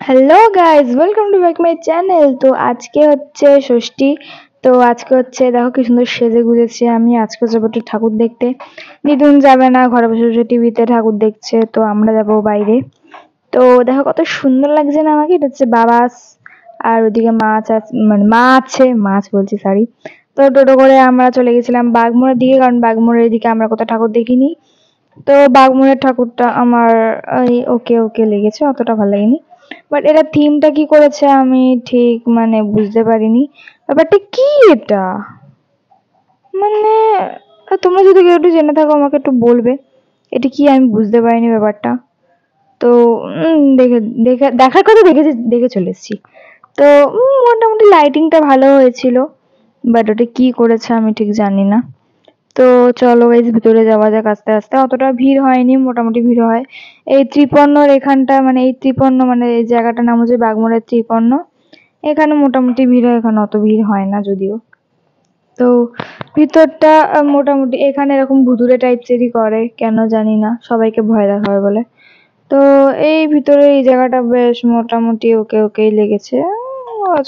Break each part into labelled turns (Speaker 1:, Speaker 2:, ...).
Speaker 1: Hello guys, welcome to back my channel. তো আজকে হচ্ছে ষষ্ঠী। তো আজকে হচ্ছে দেখো কি সুন্দর সেজে গুজেছি আমি। আজকে যাবো একটু ঠাকুর দেখতে। দিদুন যাবে না, ঘরে বসে বসে টিভিতে ঠাকুর দেখছে, তো আমরা যাবো বাইরে। তো দেখো কত সুন্দর লাগছে না আমাকে। এটা হচ্ছে বাবাস, আর ওদিকে মাছ আছে, মানে মা আছে, মাছ বলছি সরি। তো টোটো করে আমরা চলে গেছিলাম বাগমোড়ের দিকে, কারণ বাগমোড়ের দিকে আমরা কোথাও ঠাকুর দেখিনি। তো বাগমোড়ের ঠাকুরটা আমার ওকে ওকে লেগেছে, অতটা ভালো লাগেনি। বাট এটা থিমটা কি করেছে আমি ঠিক মানে বুঝতে পারিনি। ব্যাপারটা কি এটা, মানে তোমরা যদি কেউ একটু জেনে থাকো আমাকে একটু বলবে এটা কি, আমি বুঝতে পারিনি ব্যাপারটা। তো দেখে দেখে দেখার কথা দেখে দেখে চলে এসেছি। তো মোটামুটি লাইটিংটা ভালো হয়েছিল, বাট ওটা কি করেছে আমি ঠিক জানি না। তো চলো গাইস ভিতরে যাওয়া যাক আস্তে আস্তে। অতটা ভিড় হয়নি, মোটামুটি ভিড় হয় এই ত্রিপন্নর এখানটা, মানে এই ত্রিপন্ন মানে এই জায়গাটার নাম হচ্ছে বাগমোড়ের ত্রিপন্ন। এখানে মোটামুটি ভিড় হয়, এখানে অত ভিড় হয় না যদিও। তো ভিতরটা মোটামুটি এখানে এরকম ভুতুড়ে টাইপসেরই করে, কেন জানি না, সবাইকে ভয় দেখাবে বলে। তো এই ভিতরে এই জায়গাটা বেশ মোটামুটি ওকে ওকেই লেগেছে,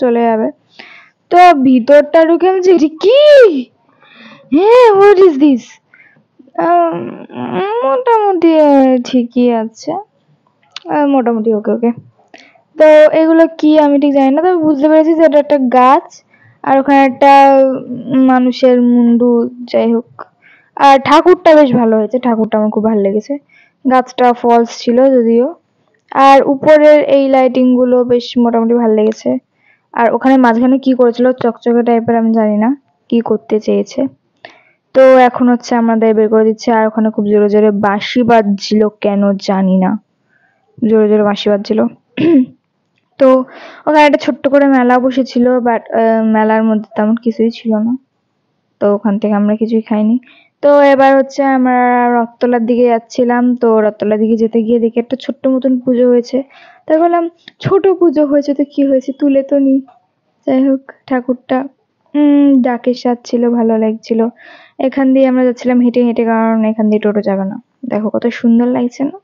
Speaker 1: চলে যাবে। তো ভিতরটা ঢুকে আমি যে কি, হ্যাঁ হোয়াট ইজ দিস। মোটামুটি ঠিকই আছে, মোটামুটি ওকে ওকে। তো এগুলো কি আমি ঠিক জানি না, তবে বুঝতে পেরেছি যে এটা একটা গাছ, আর ওখানে একটা মানুষের মুন্ডু, যাই হোক। আর ঠাকুরটা বেশ ভালো হয়েছে, ঠাকুরটা আমার খুব ভালো লেগেছে। গাছটা ফলস ছিল যদিও। আর উপরের এই লাইটিং গুলো বেশ মোটামুটি ভালো লেগেছে। আর ওখানে মাঝখানে কি করেছিল চকচকে টাইপের, আমি জানি না কি করতে চেয়েছে। তো এখন হচ্ছে আমাদের বের করে দিচ্ছে, আর ওখানে খুব জোরে জোরে বাঁশি বাজছিল, কেন জানি না, জোরে জোরে বাঁশি বাজছিল। তো ওখানে একটা ছোট্ট করে মেলা বসেছিল, বাট মেলার মধ্যে তেমন কিছুই ছিল না। তো ওখান থেকে আমরা কিছুই খাইনি। তো এবার হচ্ছে আমরা রথতলার দিকে যাচ্ছিলাম। তো রথতলার দিকে যেতে গিয়ে দেখি একটা ছোট্ট মতন পুজো হয়েছে। তাই বললাম ছোট পুজো হয়েছে তো কি হয়েছে, তুলে তো নি। যাই হোক, ঠাকুরটা ডাকের স্বাদ ছিল, ভালো লাগছিল। এখান দিয়ে আমরা যাচ্ছিলাম হেঁটে হেঁটে, কারণ এখান দিয়ে টোটো যাবে না। দেখো কত সুন্দর লাগছে না।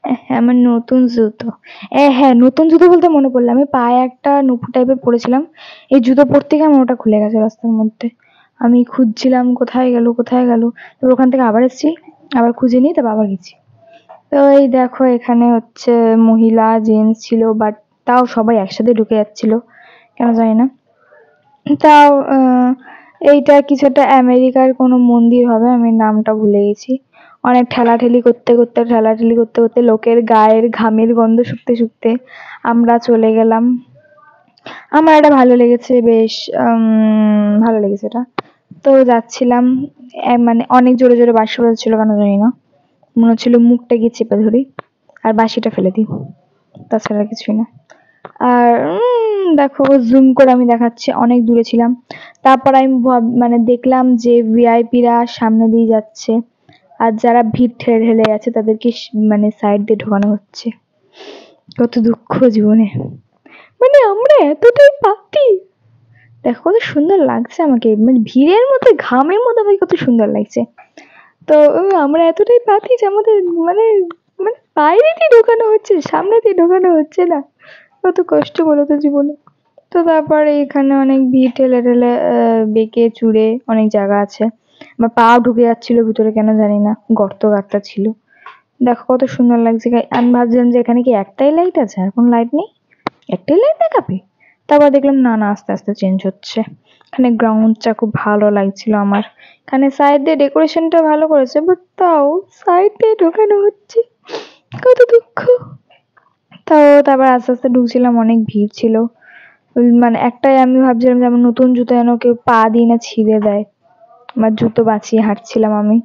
Speaker 1: হ্যাঁ, আমার নতুন জুতো। হ্যাঁ, নতুন জুতো বলতে মনে পড়লো, আমি পায়ে একটা নুপু টাইপের পরেছিলাম। এই জুতো পরতে গিয়ে আমার ওটা খুলে গেছে রাস্তার মধ্যে। আমি খুঁজছিলাম কোথায় গেল কোথায় গেল, তারপর ওখান থেকে আবার এসেছি, আবার খুঁজে নিই, তারপর আবার গেছি। তো এই দেখো এখানে হচ্ছে মহিলা জেন্টস ছিল, বাট তাও সবাই একসাথে ঢুকে যাচ্ছিল, কেন জানি না। তাও এইটা কিছু একটা আমেরিকার কোনো মন্দির হবে, আমি নামটা ভুলে গেছি। অনেক ঠেলাঠেলি করতে করতে ঠেলাঠেলি করতে করতে লোকের গায়ের ঘামের গন্ধ শুকতে শুকতে আমরা চলে গেলাম। আমার এটা ভালো লেগেছে বেশ, ভালো লেগেছে এটা। তো যাচ্ছিলাম, মানে অনেক জোরে জোরে বাঁশি বাজছিল, কেন জানি না, মনে হচ্ছিল মুখটা গিয়ে চেপে ধরি আর বাঁশিটা ফেলে দিই, তাছাড়া কিছুই না। আর দেখো জুম করে আমি দেখাচ্ছি, অনেক দূরে ছিলাম। তারপর আমি মানে দেখলাম যে ভিআইপিরা সামনে দিয়ে যাচ্ছে, আর যারা ভিড় ঠেলে ঠেলে যাচ্ছে তাদেরকে মানে সাইড দিয়ে ঢোকানো হচ্ছে। কত দুঃখ জীবনে, মানে আমরা এতটাই পাপি। দেখো কত সুন্দর লাগছে আমাকে, মানে ভিড়ের মধ্যে ঘামের মধ্যে আমাকে কত সুন্দর লাগছে। তো আমরা এতটাই পাপি যে আমাদের মানে মানে বাইরে দিয়ে ঢোকানো হচ্ছে, সামনে দিয়ে ঢোকানো হচ্ছে না। কত কষ্ট বলো তো জীবনে। তো তারপরে এখানে অনেক ভিড় ঠেলে ঠেলে বেঁকে চুড়ে অনেক জায়গা আছে। আমার পা ঢুকে যাচ্ছিল ভিতরে, কেন জানি না, গর্ত গাঁথা ছিল। দেখো কত সুন্দর লাগছে। আমি ভাবছিলাম যে এখানে কি একটাই লাইট আছে, আর কোনো লাইট নেই, একটাই লাইট দেখাবে। তারপর দেখলাম না না, আস্তে আস্তে চেঞ্জ হচ্ছে। এখানে গ্রাউন্ডটা খুব ভালো লাগছিল আমার। এখানে সাইড দিয়ে ডেকোরেশনটা ভালো করেছে, বাট তাও সাইড দিয়ে ঢোকানো হচ্ছে, কত দুঃখ। তাও তারপর আস্তে আস্তে ঢুকছিলাম, অনেক ভিড় ছিল। মানে একটাই আমি ভাবছিলাম যে আমার নতুন জুতো যেন কেউ পা দিয়ে না ছিঁড়ে দেয়, আমার জুতো বাঁচিয়ে হাঁটছিলাম আমি।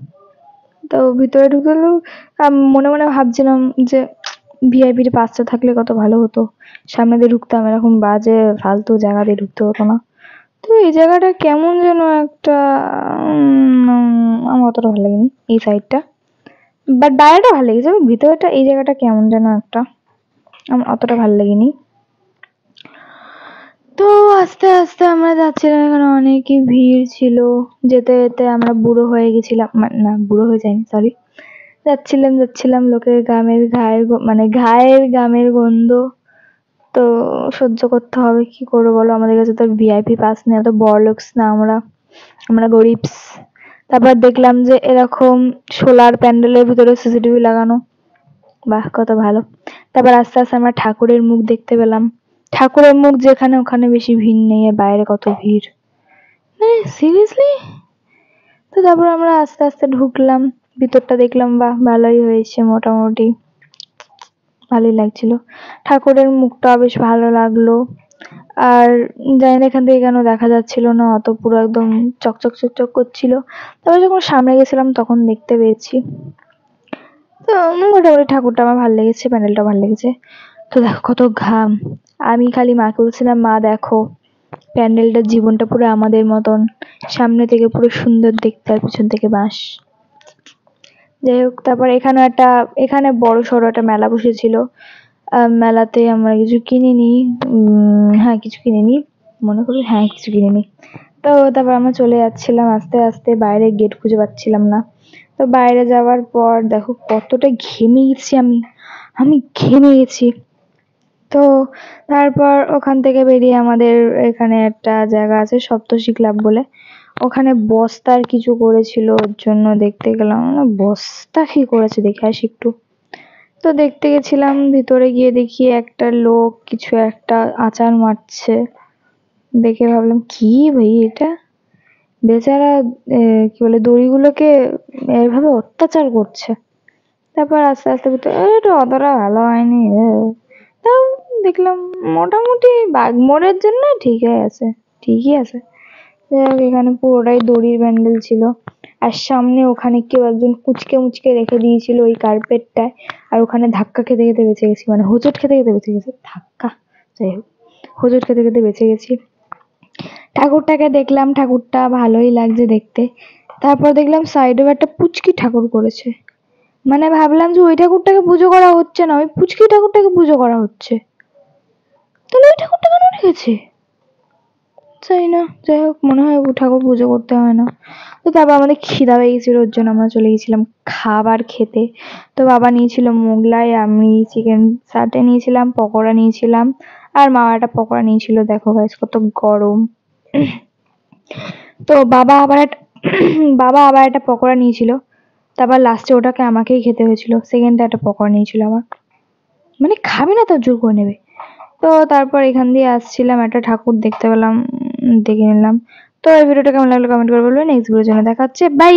Speaker 1: তো ভিতরে ঢুকলো, মনে মনে ভাবছিলাম যে ভিআইপির পাশে থাকলে কত ভালো হতো, সামনে দিয়ে ঢুকতাম, এরকম বাজে ফালতু জায়গা দিয়ে ঢুকতে হতো না। তো এই জায়গাটা কেমন যেন একটা, আমার অতটা ভালো লাগেনি এই সাইডটা, বাট বাইরেটা ভালো লেগেছে, ভিতরেটা এই জায়গাটা কেমন যেন একটা, আমার অতটা ভালো লাগেনি। তো আস্তে আস্তে আমরা যাচ্ছিলাম, এখানে অনেকই ভিড় ছিল। যেতে যেতে আমরা বুড়ো হয়ে গেছিলাম, না বুড়ো হয়ে যায়নি সরি। যাচ্ছিলাম যাচ্ছিলাম, লোকের গামের ঘায়ের মানে ঘায়ের গামের গন্ধ। তো সহ্য করতে হবে, কি করবো বলো, আমাদের কাছে তো ভিআইপি পাস নেই, এত বড়লোকস না আমরা, আমরা গরিবস। তারপর দেখলাম যে এরকম সোলার প্যান্ডেলের ভিতরে সিসিটিভি লাগানো, বাহ কত ভালো। তারপর আস্তে আস্তে আমরা ঠাকুরের মুখ দেখতে পেলাম, ঠাকুরের মুখ যেখানে ওখানে বেশি ভিড় নেই, আর বাইরে কত ভিড়, মানে সিরিয়াসলি। তো তারপর আমরা আস্তে আস্তে ঢুকলাম, ভিতরটা দেখলাম, বাহ ভালোই হয়েছে মোটামুটি, ভালোই লাগছিল, ঠাকুরের মুখটা বেশ ভালো লাগলো। আর জানি না এখান থেকে কেন দেখা যাচ্ছিল না অত, পুরো একদম চকচক চকচক করছিল। তারপর যখন সামনে গেছিলাম তখন দেখতে পেয়েছি। তো মোটামুটি ঠাকুরটা আমার ভালো লেগেছে, প্যান্ডেলটা ভালো লেগেছে। তো দেখো কত ঘাম, আমি খালি মাকে বলছিলাম, মা দেখো প্যান্ডেলটার জীবনটা পুরো আমাদের মতন, সামনে থেকে পুরো সুন্দর দেখতে আর পিছন থেকে বাঁশ। যাই হোক, তারপর এখানে বড় সড়ো একটা মেলা বসেছিল। মেলাতে আমরা কিছু কিনিনি, হ্যাঁ কিছু কিনিনি, মনে করি হ্যাঁ কিছু কিনিনি। তো তারপর আমরা চলে যাচ্ছিলাম আস্তে আস্তে, বাইরে গেট খুঁজে পাচ্ছিলাম না। তো বাইরে যাওয়ার পর দেখো কতটা ঘেমে গেছি আমি, আমি ঘেমে গেছি। তো তারপর ওখান থেকে বেরিয়ে আমাদের এখানে একটা জায়গা আছে সপ্তর্ষি ক্লাব বলে, ওখানে বস্তার কিছু করেছিল, ওর জন্য দেখতে গেলাম, বস্তা কি করেছে দেখে আসি একটু। তো দেখতে গেছিলাম, ভিতরে গিয়ে দেখি একটা লোক কিছু একটা আচার মারছে, দেখে ভাবলাম কি ভাই এটা, বেচারা কি বলে দড়িগুলোকে এভাবে অত্যাচার করছে। তারপর আস্তে আস্তে এটা অতটা ভালো হয়নি, তাও দেখলাম মোটামুটি বাগমোড়ের জন্য ঠিকই আছে, ঠিকই আছে। যাই হোক, এখানে পুরোটাই দড়ির ব্যান্ডেল ছিল, আর সামনে ওখানে কেউ একজন কুচকে মুচকে রেখে দিয়েছিল ওই কার্পেটটায়, আর ওখানে ধাক্কা খেতে খেতে বেঁচে গেছি, মানে হোঁচট খেতে খেতে বেঁচে গেছি, ধাক্কা, যাই হোক হোঁচট খেতে খেতে বেঁচে গেছি। ঠাকুরটাকে দেখলাম, ঠাকুরটা ভালোই লাগছে দেখতে। তারপর দেখলাম সাইডেও একটা পুচকি ঠাকুর করেছে, মানে ভাবলাম যে ওই ঠাকুরটাকে পুজো করা হচ্ছে না, ওই পুচকি ঠাকুরটাকে পুজো করা হচ্ছে, তাহলে ওই ঠাকুরটা কেন রেখেছে জানি না। যাই হোক, মনে হয় ও ঠাকুর পুজো করতে হয় না। তো তারপর আমাদের খিদা পেয়ে গেছিল, ওর জন্য আমরা চলে গেছিলাম খাবার খেতে। তো বাবা নিয়েছিল মোগলাই, আমি চিকেন সাটে নিয়েছিলাম, পকোড়া নিয়েছিলাম, আর মা একটা পকোড়া নিয়েছিল। দেখো গাইস কত গরম। তো বাবা আবার একটা পকোড়া নিয়েছিল, তারপর লাস্টে ওটাকে আমাকেই খেতে হয়েছিল, সেকেন্ডে একটা পকোড়া নিয়েছিল আমার, মানে খাবে না তো জোর করে নেবে। তো তারপর এখান দিয়ে আসছিলাম, একটা ঠাকুর দেখতে পেলাম, দেখে নিলাম। তো এই ভিডিওটা কেমন লাগলো কমেন্ট করে বলবেন, নেক্সট ভিডিওর জন্য দেখা হচ্ছে, বাই।